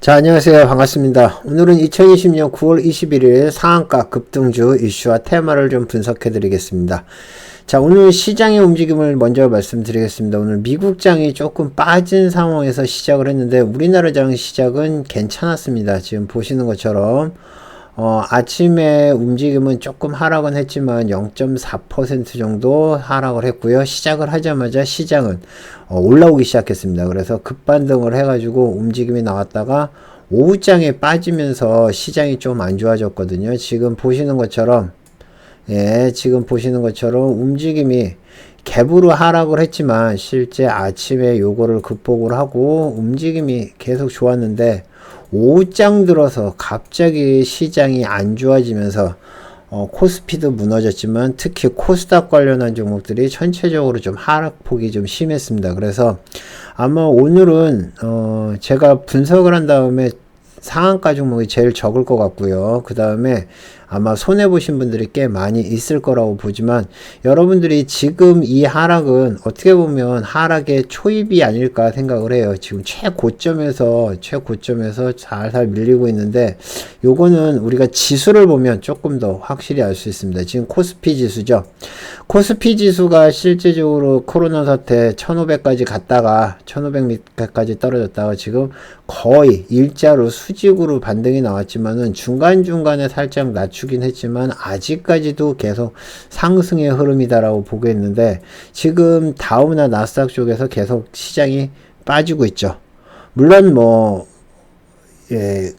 자, 안녕하세요. 반갑습니다. 오늘은 2020년 9월 21일 상한가 급등주 이슈와 테마를 좀 분석해 드리겠습니다. 자, 오늘 시장의 움직임을 먼저 말씀드리겠습니다. 오늘 미국장이 조금 빠진 상황에서 시작을 했는데 우리나라 장 시작은 괜찮았습니다. 지금 보시는 것처럼 아침에 움직임은 조금 하락은 했지만 0.4% 정도 하락을 했고요. 시작을 하자마자 시장은 올라오기 시작했습니다. 그래서 급반등을 해가지고 움직임이 나왔다가 오후장에 빠지면서 시장이 좀 안 좋아졌거든요. 지금 보시는 것처럼 지금 보시는 것처럼 움직임이 갭으로 하락을 했지만 실제 아침에 요거를 극복을 하고 움직임이 계속 좋았는데 오후장 들어서 갑자기 시장이 안 좋아지면서 코스피도 무너졌지만 특히 코스닥 관련한 종목들이 전체적으로 좀 하락폭이 좀 심했습니다. 그래서 아마 오늘은 제가 분석을 한 다음에 상한가 종목이 제일 적을 것 같고요. 그 다음에 아마 손해보신 분들이 꽤 많이 있을 거라고 보지만 여러분들이 지금 이 하락은 어떻게 보면 하락의 초입이 아닐까 생각을 해요. 지금 최고점에서 살살 밀리고 있는데 요거는 우리가 지수를 보면 조금 더 확실히 알 수 있습니다. 지금 코스피 지수죠. 코스피 지수가 실제적으로 코로나 사태 1500까지 갔다가 1500까지 떨어졌다가 지금 거의 일자로 수직으로 반등이 나왔지만은 중간중간에 살짝 낮추긴 했지만 아직까지도 계속 상승의 흐름이다라고 보겠는데 지금 다우나 나스닥 쪽에서 계속 시장이 빠지고 있죠. 물론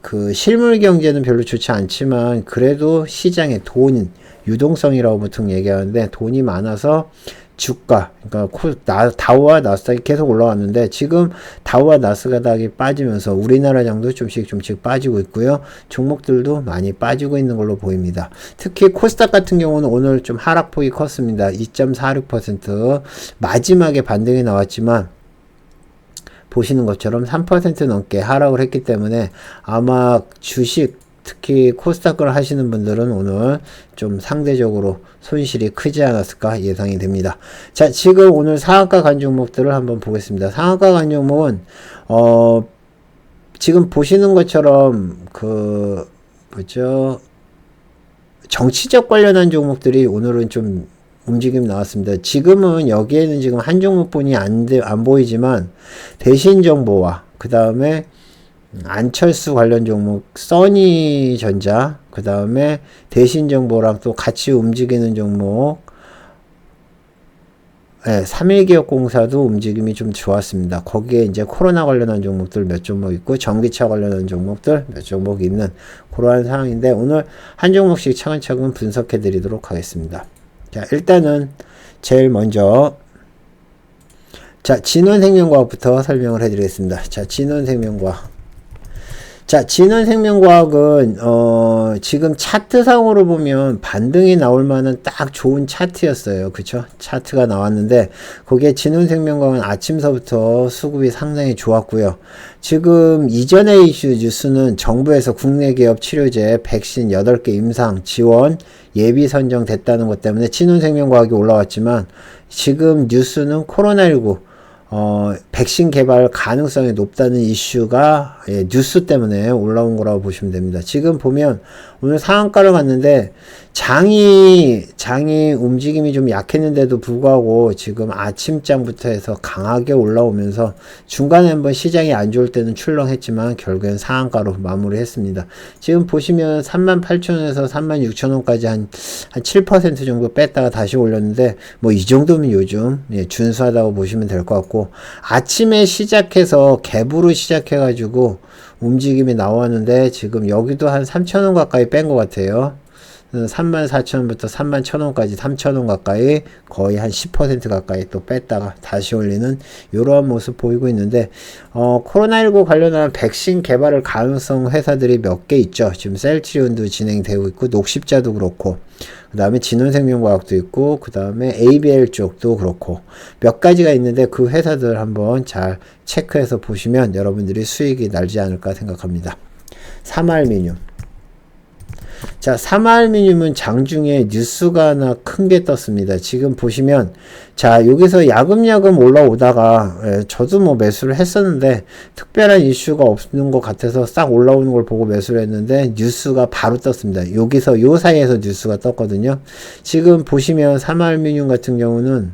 그 실물 경제는 별로 좋지 않지만 그래도 시장의 돈 유동성이라고 보통 얘기하는데 돈이 많아서 주가, 그러니까 다우와 나스닥이 계속 올라왔는데 지금 다우와 나스닥이 빠지면서 우리나라 장도 좀씩 빠지고 있고요. 종목들도 많이 빠지고 있는 걸로 보입니다. 특히 코스닥 같은 경우는 오늘 좀 하락폭이 컸습니다. 2.46% 마지막에 반등이 나왔지만 보시는 것처럼 3% 넘게 하락을 했기 때문에 아마 주식 특히 코스닥을 하시는 분들은 오늘 좀 상대적으로 손실이 크지 않았을까 예상이 됩니다. 자, 지금 오늘 상한가 간 종목들을 한번 보겠습니다. 상한가 간 종목은 지금 보시는 것처럼 정치적 관련한 종목들이 오늘은 좀 움직임 나왔습니다. 지금은 여기에는 지금 한 종목뿐이 안 보이지만 대신정보와 그 다음에 안철수 관련 종목 써니전자 그 다음에 대신정보랑 또 같이 움직이는 종목 3일기업공사도 움직임이 좀 좋았습니다. 거기에 이제 코로나 관련한 종목들 몇 종목 있고 전기차 관련한 종목들 몇 종목 있는 그러한 상황인데 오늘 한 종목씩 차근차근 분석해 드리도록 하겠습니다. 자, 일단은 제일 먼저 진원생명과학부터 설명을 해 드리겠습니다. 자, 진원생명과학은 지금 차트상으로 보면 반등이 나올 만한 딱 좋은 차트였어요. 그쵸? 차트가 나왔는데 거기에 진원생명과학은 아침서부터 수급이 상당히 좋았고요. 지금 이전의 이슈 뉴스는 정부에서 국내 기업 치료제 백신 8개 임상 지원 예비 선정됐다는 것 때문에 진원생명과학이 올라왔지만 지금 뉴스는 코로나19 백신 개발 가능성이 높다는 이슈가 뉴스 때문에 올라온 거라고 보시면 됩니다. 지금 보면 오늘 상한가를 갔는데 장이 움직임이 좀 약했는데도 불구하고 지금 아침장부터 해서 강하게 올라오면서 중간에 한번 시장이 안 좋을 때는 출렁했지만 결국엔 상한가로 마무리했습니다. 지금 보시면 38,000원에서 36,000원까지 한 7% 정도 뺐다가 다시 올렸는데 이 정도면 요즘 준수하다고 보시면 될 것 같고 아침에 시작해서 갭으로 시작해가지고 움직임이 나왔는데 지금 여기도 한 3,000원 가까이 뺀 것 같아요. 34,000원부터 31,000원까지 3,000원 가까이 거의 한 10% 가까이 또 뺐다가 다시 올리는 이러한 모습 보이고 있는데 코로나19 관련한 백신 개발을 가능성 회사들이 몇 개 있죠. 지금 셀트리온도 진행되고 있고 녹십자도 그렇고 그 다음에 진원생명과학도 있고 그 다음에 ABL 쪽도 그렇고 몇 가지가 있는데 그 회사들 한번 잘 체크해서 보시면 여러분들이 수익이 날지 않을까 생각합니다. 사말미늄 자, 삼화알루미늄은 장중에 뉴스가 하나 큰 게 떴습니다. 지금 보시면, 자, 여기서 야금야금 올라오다가, 저도 뭐 매수를 했었는데, 특별한 이슈가 없는 것 같아서 싹 올라오는 걸 보고 매수를 했는데, 뉴스가 바로 떴습니다. 여기서, 요 사이에서 뉴스가 떴거든요. 지금 보시면 삼화알루미늄 같은 경우는,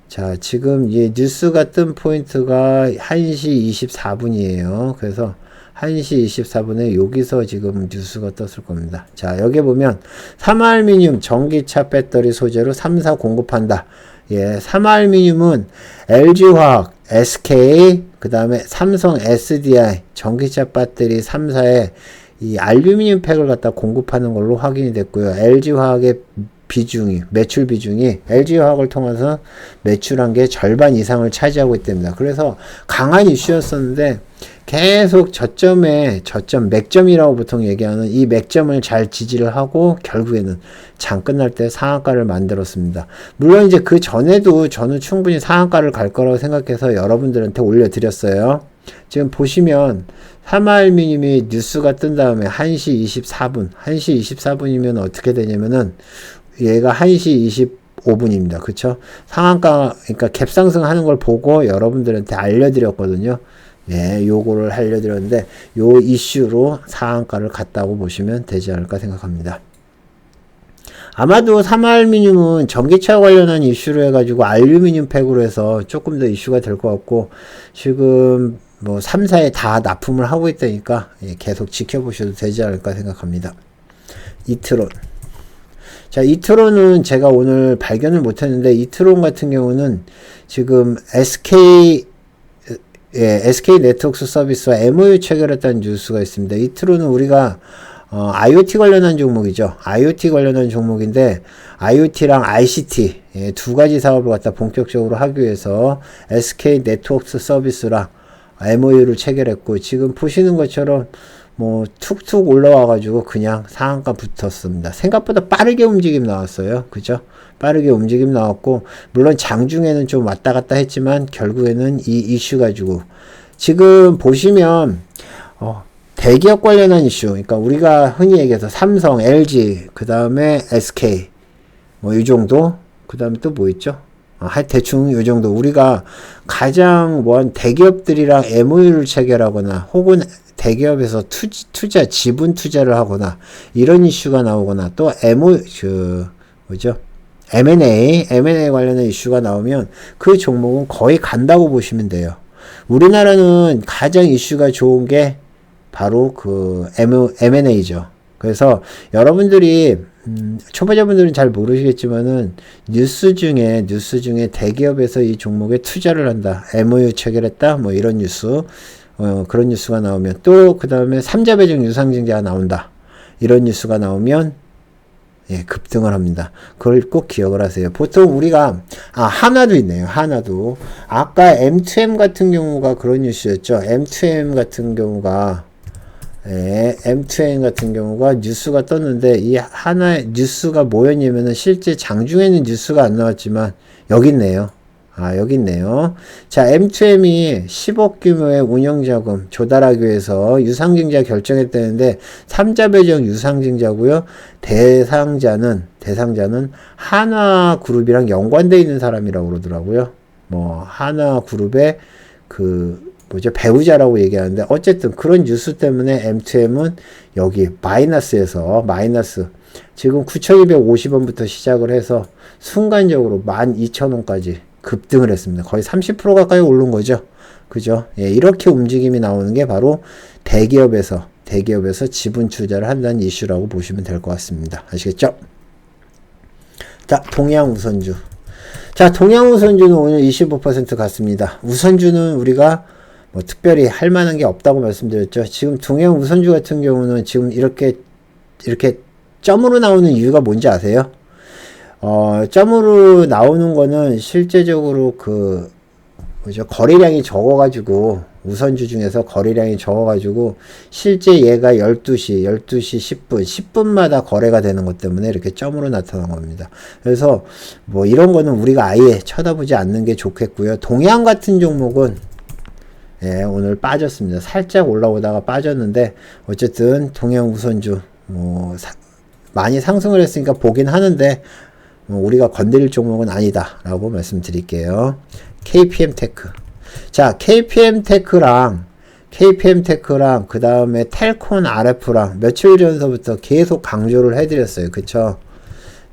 자, 지금 이 뉴스가 뜬 포인트가 1시 24분이에요. 그래서, 1시 24분에 여기서 지금 뉴스가 떴을 겁니다. 자, 여기 보면 삼화알루미늄 전기차 배터리 소재로 3사 공급한다. 예, 삼화알루미늄은 LG화학, SK, 그 다음에 삼성 SDI 전기차 배터리 3사에 이 알루미늄 팩을 갖다 공급하는 걸로 확인이 됐고요. LG화학의 비중이, 매출 비중이 LG화학을 통해서 매출한 게 절반 이상을 차지하고 있답니다. 그래서 강한 이슈였었는데 계속 맥점이라고 보통 얘기하는 이 맥점을 잘 지지를 하고 결국에는 장 끝날 때 상한가를 만들었습니다. 물론 이제 그 전에도 저는 충분히 상한가를 갈 거라고 생각해서 여러분들한테 올려드렸어요. 지금 보시면 삼화알루미늄이 뉴스가 뜬 다음에 1시 24분이면 어떻게 되냐면은 얘가 1시 25분입니다. 그쵸? 상한가, 그러니까 갭상승 하는 걸 보고 여러분들한테 알려드렸거든요. 네, 요거를 알려드렸는데, 요 이슈로 상한가를 갔다고 보시면 되지 않을까 생각합니다. 아마도 삼화알루미늄은 전기차 관련한 이슈로 해가지고 알루미늄 팩으로 해서 조금 더 이슈가 될 것 같고, 지금 뭐 3사에 다 납품을 하고 있다니까, 예, 계속 지켜보셔도 되지 않을까 생각합니다. 이트론. 자, 이트론은 제가 오늘 발견을 못했는데, 이트론 같은 경우는 지금 SK 네트워크 서비스와 MOU 체결했다는 뉴스가 있습니다. 이트론은 우리가 IoT 관련한 종목이죠. IoT 관련한 종목인데, IoT랑 ICT 두 가지 사업을 갖다 본격적으로 하기 위해서 SK 네트워크 서비스랑 MOU를 체결했고, 지금 보시는 것처럼 뭐 툭툭 올라와가지고 그냥 상한가 붙었습니다. 생각보다 빠르게 움직임 나왔어요. 그죠? 빠르게 움직임 나왔고, 물론 장중에는 좀 왔다 갔다 했지만 결국에는 이 이슈 가지고 지금 보시면 대기업 관련한 이슈, 그러니까 우리가 흔히 얘기해서 삼성, LG, 그 다음에 SK 뭐 이 정도, 그 다음에 또 뭐 있죠? 대충 요 정도. 우리가 가장 대기업들이랑 MOU를 체결하거나 혹은 대기업에서 지분 투자를 하거나 이런 이슈가 나오거나 또 M&A 관련한 이슈가 나오면 그 종목은 거의 간다고 보시면 돼요. 우리나라는 가장 이슈가 좋은 게 바로 그 M&A죠. 그래서 여러분들이 초보자분들은 잘 모르시겠지만은 뉴스 중에 대기업에서 이 종목에 투자를 한다, MOU 체결했다, 뭐 이런 뉴스, 그런 뉴스가 나오면, 또 그 다음에 삼자 배정 유상증자가 나온다, 이런 뉴스가 나오면 예, 급등을 합니다. 그걸 꼭 기억을 하세요. 보통 우리가 하나도 있네요. 하나도 아까 M2M 같은 경우가 그런 뉴스였죠. M2M 같은 경우가 뉴스가 떴는데, 이 하나의 뉴스가 뭐였냐면은 실제 장중에는 뉴스가 안 나왔지만 여기 있네요. 여기 있네요. 자, M2M이 10억 규모의 운영자금 조달하기 위해서 유상증자 결정했다는데, 3자 배정 유상증자고요. 대상자는 한화그룹이랑 연관되어 있는 사람이라고 그러더라고요. 뭐 한화그룹의 배우자라고 얘기하는데, 어쨌든 그런 뉴스 때문에 M2M은 여기 마이너스, 지금 9,250원부터 시작을 해서 순간적으로 12,000원까지 급등을 했습니다. 거의 30% 가까이 오른 거죠. 그죠? 예, 이렇게 움직임이 나오는 게 바로 대기업에서 지분 투자를 한다는 이슈라고 보시면 될 것 같습니다. 아시겠죠? 자, 동양우선주. 자, 동양우선주는 오늘 25% 갔습니다. 우선주는 우리가 뭐 특별히 할 만한 게 없다고 말씀드렸죠. 지금 동양우선주 같은 경우는 지금 이렇게 점으로 나오는 이유가 뭔지 아세요? 점으로 나오는 거는 실제적으로 거래량이 적어가지고, 우선주 중에서 거래량이 적어가지고, 실제 얘가 12시 10분마다 거래가 되는 것 때문에 이렇게 점으로 나타난 겁니다. 그래서 뭐 이런 거는 우리가 아예 쳐다보지 않는 게 좋겠고요. 동양 같은 종목은 오늘 빠졌습니다. 살짝 올라오다가 빠졌는데, 어쨌든 동양 우선주 많이 상승을 했으니까 보긴 하는데 우리가 건드릴 종목은 아니다 라고 말씀드릴게요. KPM테크. 자, KPM테크랑 그 다음에 텔콘 RF랑 며칠 전서부터 계속 강조를 해드렸어요. 그쵸?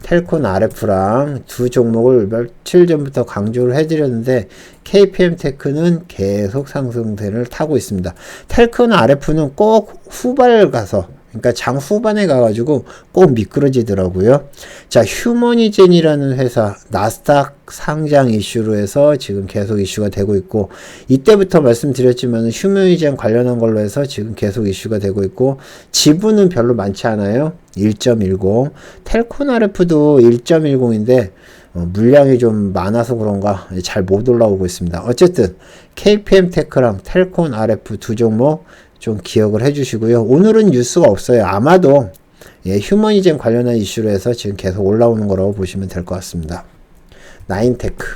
텔콘 RF랑 두 종목을 며칠 전부터 강조를 해드렸는데 KPM테크는 계속 상승세를 타고 있습니다. 텔콘 RF는 꼭 후발 가서, 그러니까 장 후반에 가가지고 꼭 미끄러지더라고요. 자, 휴머니젠이라는 회사 나스닥 상장 이슈로 해서 지금 계속 이슈가 되고 있고, 이때부터 말씀드렸지만 휴머니젠 관련한 걸로 해서 지금 계속 이슈가 되고 있고, 지분은 별로 많지 않아요. 1.10. 텔콘 RF도 1.10인데 물량이 좀 많아서 그런가 잘 못 올라오고 있습니다. 어쨌든 KPM테크랑 텔콘 RF 두 종목 좀 기억을 해주시고요. 오늘은 뉴스가 없어요. 아마도 휴머니젠 관련한 이슈로 해서 지금 계속 올라오는 거라고 보시면 될 것 같습니다. 나인테크.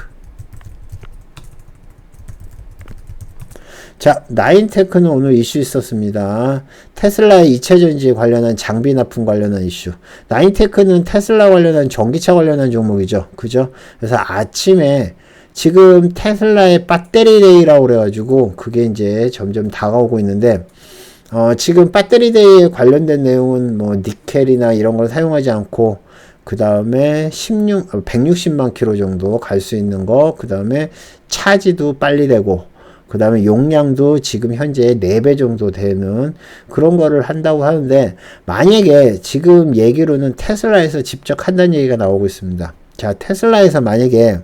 자, 나인테크는 오늘 이슈 있었습니다. 테슬라의 이체전지 관련한 장비 납품 관련한 이슈. 나인테크는 테슬라 관련한 전기차 관련한 종목이죠. 그죠? 그래서 아침에 지금 테슬라의 배터리 데이라고 그래가지고 그게 이제 점점 다가오고 있는데, 지금 배터리 데이에 관련된 내용은 니켈이나 이런 걸 사용하지 않고, 그 다음에 160만 킬로 정도 갈 수 있는 거, 그 다음에 차지도 빨리 되고, 그 다음에 용량도 지금 현재 4배 정도 되는 그런 거를 한다고 하는데, 만약에 지금 얘기로는 테슬라에서 직접 한다는 얘기가 나오고 있습니다. 자, 테슬라에서 만약에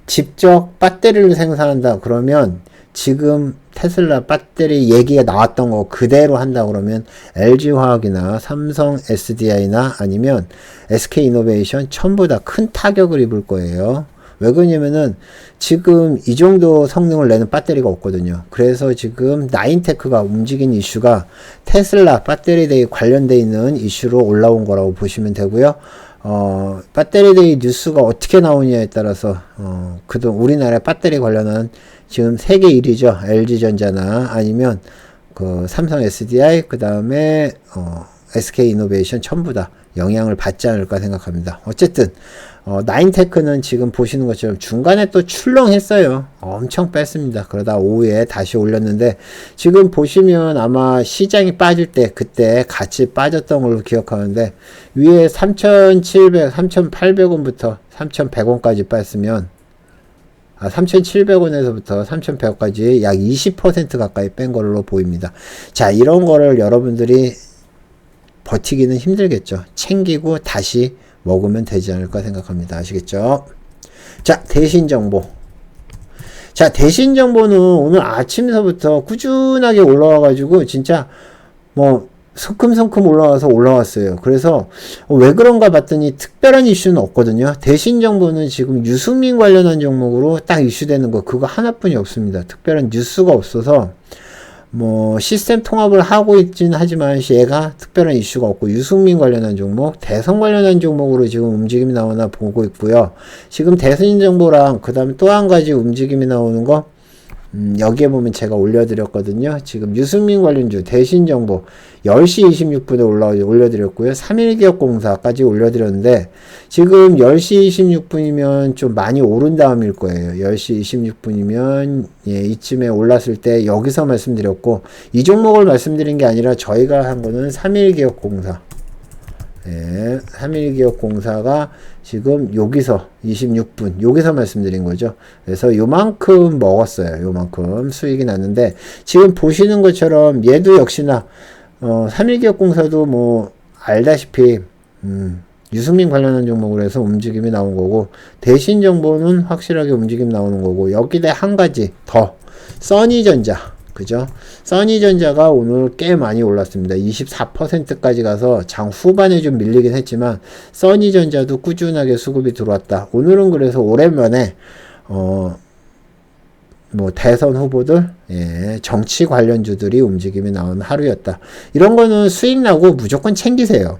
직접 배터리를 생산한다 그러면 지금 테슬라 배터리 얘기가 나왔던 거 그대로 한다 그러면 LG화학이나 삼성 SDI나 아니면 SK이노베이션 전부 다 큰 타격을 입을 거예요. 왜 그러냐면은 지금 이 정도 성능을 내는 배터리가 없거든요. 그래서 지금 나인테크가 움직인 이슈가 테슬라 배터리데이 관련돼 있는 이슈로 올라온 거라고 보시면 되고요. 배터리데이 뉴스가 어떻게 나오냐에 따라서 그동안 우리나라 배터리 관련한 지금 세계 1위죠. LG전자나 아니면 그 삼성 SDI 그 다음에 SK이노베이션 전부 다 영향을 받지 않을까 생각합니다. 어쨌든 나인테크는 지금 보시는 것처럼 중간에 또 출렁했어요. 엄청 뺐습니다. 그러다 오후에 다시 올렸는데 지금 보시면 아마 시장이 빠질 때 그때 같이 빠졌던 걸로 기억하는데 위에 3,700, 3,800원부터 3,100원까지 뺐으면 3,700원에서부터 3,100원까지 약 20% 가까이 뺀 걸로 보입니다. 자, 이런 거를 여러분들이 버티기는 힘들겠죠. 챙기고 다시 먹으면 되지 않을까 생각합니다. 아시겠죠? 자, 대신정보. 자, 대신정보는 오늘 아침서부터 꾸준하게 올라와가지고 진짜 성큼성큼 올라왔어요. 그래서 왜 그런가 봤더니 특별한 이슈는 없거든요. 대신정보는 지금 유승민 관련한 종목으로 딱 이슈되는 거 그거 하나뿐이 없습니다. 특별한 뉴스가 없어서 시스템 통합을 하고 있긴 하지만 얘가 특별한 이슈가 없고 유승민 관련한 종목, 대선 관련한 종목으로 지금 움직임이 나오나 보고 있고요. 지금 대선 정보랑 그 다음에 또 한 가지 움직임이 나오는 거 여기에 보면 제가 올려드렸거든요. 지금 유승민 관련주 대신정보 10시 26분에 올려드렸고요. 3일기업공사까지 올려드렸는데 지금 10시 26분이면 좀 많이 오른 다음일 거예요. 10시 26분이면 이쯤에 올랐을 때 여기서 말씀드렸고 이 종목을 말씀드린 게 아니라 저희가 한 거는 3일기업공사 3일기업공사가 지금 여기서 26분 여기서 말씀드린 거죠. 그래서 요만큼 먹었어요. 요만큼 수익이 났는데 지금 보시는 것처럼 얘도 역시나 3일기업공사도 알다시피 유승민 관련한 종목으로 해서 움직임이 나온 거고 대신정보는 확실하게 움직임 나오는 거고 여기에 한 가지 더 써니전자 그죠? 써니전자가 오늘 꽤 많이 올랐습니다. 24%까지 가서 장 후반에 좀 밀리긴 했지만 써니전자도 꾸준하게 수급이 들어왔다. 오늘은 그래서 오랜만에 대선 후보들 정치 관련주들이 움직임이 나온 하루였다. 이런 거는 수익 나고 무조건 챙기세요.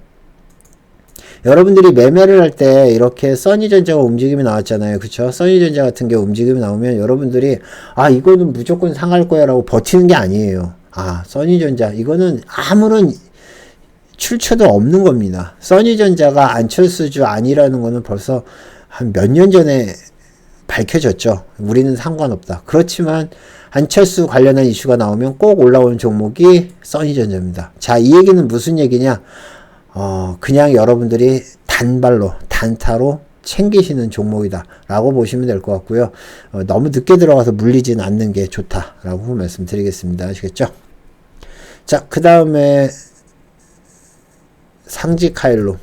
여러분들이 매매를 할 때 이렇게 써니전자가 움직임이 나왔잖아요. 그쵸? 써니전자 같은 게 움직임이 나오면 여러분들이 이거는 무조건 상할 거야 라고 버티는 게 아니에요. 써니전자 이거는 아무런 출처도 없는 겁니다. 써니전자가 안철수주 아니라는 거는 벌써 한 몇 년 전에 밝혀졌죠. 우리는 상관없다. 그렇지만 안철수 관련한 이슈가 나오면 꼭 올라오는 종목이 써니전자입니다. 자, 이 얘기는 무슨 얘기냐? 그냥 여러분들이 단발로, 단타로 챙기시는 종목이다 라고 보시면 될 것 같고요. 너무 늦게 들어가서 물리진 않는 게 좋다 라고 말씀드리겠습니다. 아시겠죠? 자, 그 다음에 상지카일룸.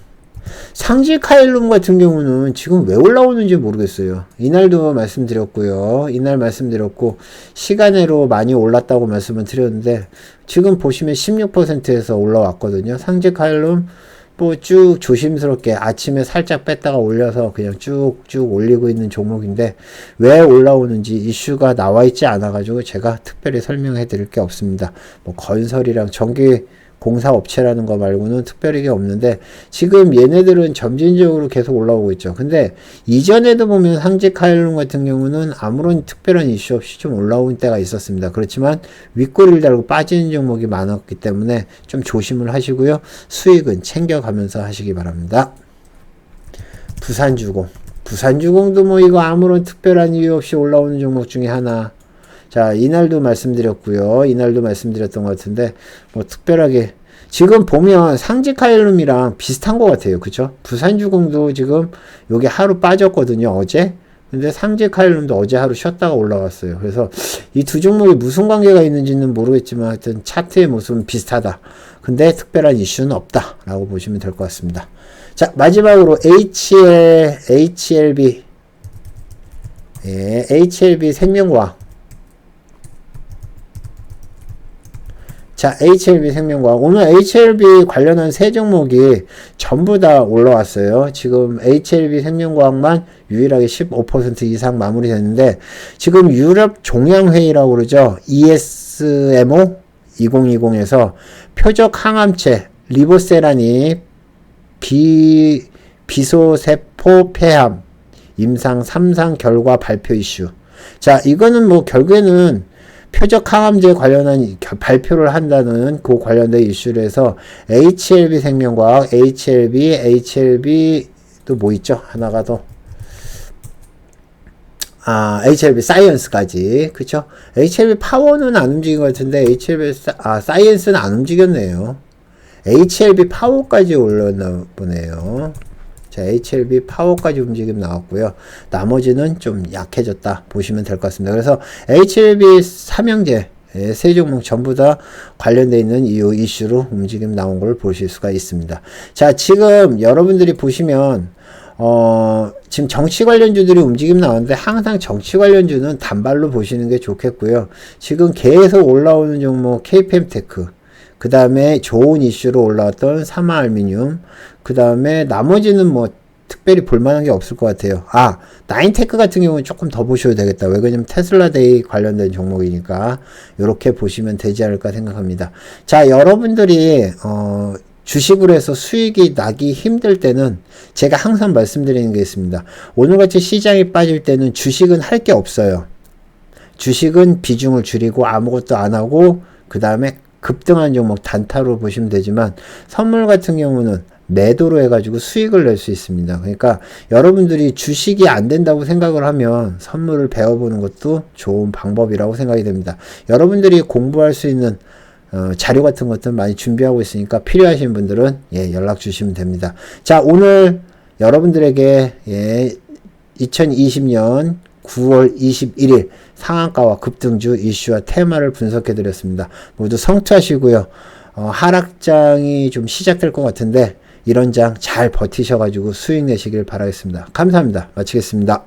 상지카일룸 같은 경우는 지금 왜 올라오는지 모르겠어요. 이날도 말씀드렸고요. 이날 말씀드렸고 시간으로 많이 올랐다고 말씀을 드렸는데 지금 보시면 16%에서 올라왔거든요. 상지카일룸 뭐 쭉 조심스럽게 아침에 살짝 뺐다가 올려서 그냥 쭉쭉 올리고 있는 종목인데 왜 올라오는지 이슈가 나와 있지 않아 가지고 제가 특별히 설명해 드릴 게 없습니다. 뭐 건설이랑 전기 공사 업체라는 거 말고는 특별히 게 없는데 지금 얘네들은 점진적으로 계속 올라오고 있죠. 근데 이전에도 보면 상지카일룸 같은 경우는 아무런 특별한 이슈 없이 좀 올라온 때가 있었습니다. 그렇지만 윗꼬리를 달고 빠지는 종목이 많았기 때문에 좀 조심을 하시고요. 수익은 챙겨가면서 하시기 바랍니다. 부산주공. 부산주공도 뭐 이거 아무런 특별한 이유 없이 올라오는 종목 중에 하나. 자, 이날도 말씀드렸고요. 이날도 말씀드렸던 것 같은데 뭐 특별하게 지금 보면 상지카일룸이랑 비슷한 것 같아요. 그쵸? 부산주공도 지금 여기 하루 빠졌거든요. 어제. 근데 상지카일룸도 어제 하루 쉬었다가 올라왔어요. 그래서 이 두 종목이 무슨 관계가 있는지는 모르겠지만 하여튼 차트의 모습은 비슷하다. 근데 특별한 이슈는 없다 라고 보시면 될 것 같습니다. 자, 마지막으로 HLB HLB 생명과학. 자, HLB 생명과학. 오늘 HLB 관련한 세 종목이 전부 다 올라왔어요. 지금 HLB 생명과학만 유일하게 15% 이상 마무리됐는데, 지금 유럽 종양회의라고 그러죠. ESMO 2020에서 표적 항암체, 리보세라니, 비소세포 폐암, 임상 3상 결과 발표 이슈. 자, 이거는 뭐 결국에는 표적 항암제 관련한 발표를 한다는 그 관련된 이슈를 해서 HLB 생명과학, HLB 또 뭐 있죠? 하나가 더 HLB 사이언스까지. 그쵸? HLB 파워는 안 움직인 것 같은데 HLB 사이언스는 안 움직였네요. HLB 파워까지 올랐나 보네요. 자, HLB 파워까지 움직임 나왔고요. 나머지는 좀 약해졌다 보시면 될 것 같습니다. 그래서 HLB 삼형제 세 종목 전부 다 관련되어 있는 이 이슈로 움직임 나온 걸 보실 수가 있습니다. 자, 지금 여러분들이 보시면 지금 정치 관련주들이 움직임 나오는데 항상 정치 관련주는 단발로 보시는 게 좋겠고요. 지금 계속 올라오는 종목 KPM테크, 그 다음에 좋은 이슈로 올라왔던 사마알미늄, 그 다음에 나머지는 뭐 특별히 볼만한 게 없을 것 같아요. 나인테크 같은 경우는 조금 더 보셔도 되겠다. 왜 그러냐면 테슬라데이 관련된 종목이니까 이렇게 보시면 되지 않을까 생각합니다. 자, 여러분들이 주식으로 해서 수익이 나기 힘들 때는 제가 항상 말씀드리는 게 있습니다. 오늘같이 시장이 빠질 때는 주식은 할 게 없어요. 주식은 비중을 줄이고 아무것도 안 하고 그 다음에 급등한 종목 단타로 보시면 되지만 선물 같은 경우는 매도로 해가지고 수익을 낼 수 있습니다. 그러니까 여러분들이 주식이 안 된다고 생각을 하면 선물을 배워보는 것도 좋은 방법이라고 생각이 됩니다. 여러분들이 공부할 수 있는 자료 같은 것들 많이 준비하고 있으니까 필요하신 분들은 연락 주시면 됩니다. 자, 오늘 여러분들에게 2020년 9월 21일 상한가와 급등주 이슈와 테마를 분석해 드렸습니다. 모두 성투하시고요. 하락장이 좀 시작될 것 같은데 이런 장 잘 버티셔가지고 수익 내시길 바라겠습니다. 감사합니다. 마치겠습니다.